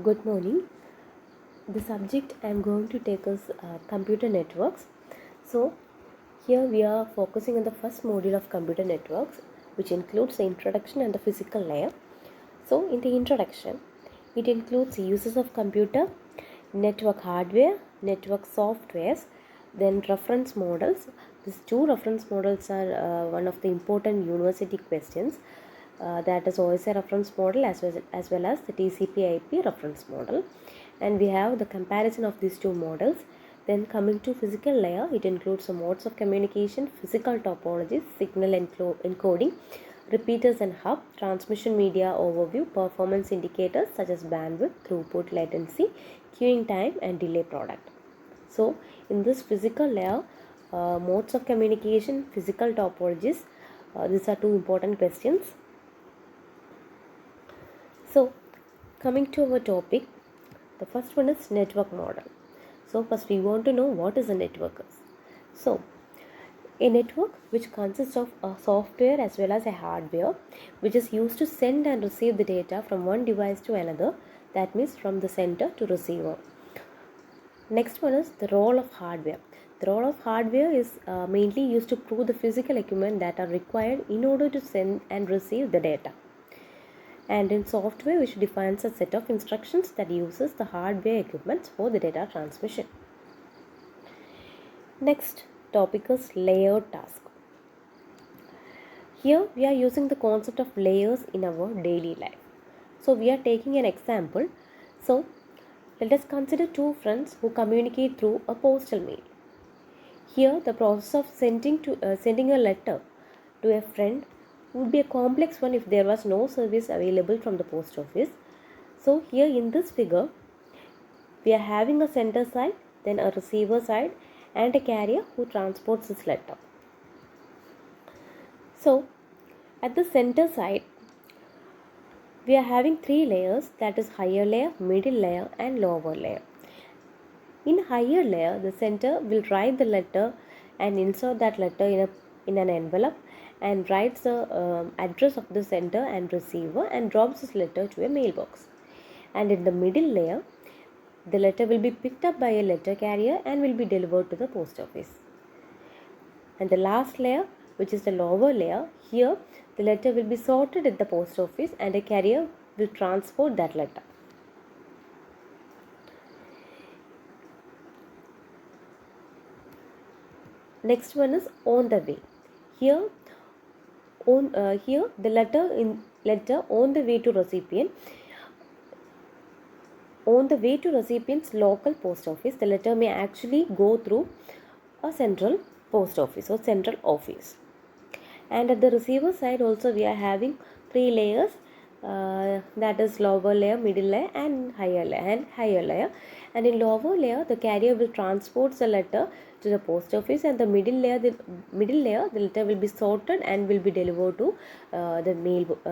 Good morning. The subject I am going to take is computer networks. So, here we are focusing on the first module of computer networks, which includes the introduction and the physical layer. So, in the introduction, it includes uses of computer, network hardware, network softwares, then reference models. These two reference models are one of the important university questions. That is OSI reference model as well as the TCP/IP reference model, and we have the comparison of these two models. Then coming to physical layer, it includes the modes of communication, physical topologies, signal encoding, repeaters and hub, transmission media overview, performance indicators such as bandwidth, throughput, latency, queuing time and delay product. So in this physical layer, modes of communication, physical topologies, these are two important questions. So coming to our topic, the first one is network model. So first we want to know what is a network is. So a network which consists of a software as well as a hardware which is used to send and receive the data from one device to another, that means from the sender to receiver. Next one is the role of hardware. The role of hardware is mainly used to prove the physical equipment that are required in order to send and receive the data. And in software, which defines a set of instructions that uses the hardware equipment for the data transmission. Next topic is layered task. Here we are using the concept of layers in our daily life. So we are taking an example. So let us consider two friends who communicate through a postal mail. Here the process of sending a letter to a friend would be a complex one if there was no service available from the post office. So here in this figure, we are having a sender side, then a receiver side and a carrier who transports this letter. So at the center side, we are having three layers, that is higher layer, middle layer and lower layer. In higher layer, the sender will write the letter and insert that letter in an envelope and writes the address of the sender and receiver and drops this letter to a mailbox. And in the middle layer, the letter will be picked up by a letter carrier and will be delivered to the post office. And the last layer, which is the lower layer, here the letter will be sorted at the post office and a carrier will transport that letter. Next one is on the way. Here the letter on the way to recipient. On the way to recipient's local post office, the letter may actually go through a central post office or central office. And at the receiver side also we are having three layers, that is lower layer, middle layer and higher layer. And in lower layer, the carrier will transport the letter to the post office, and the middle layer the letter will be sorted and will be delivered to the mail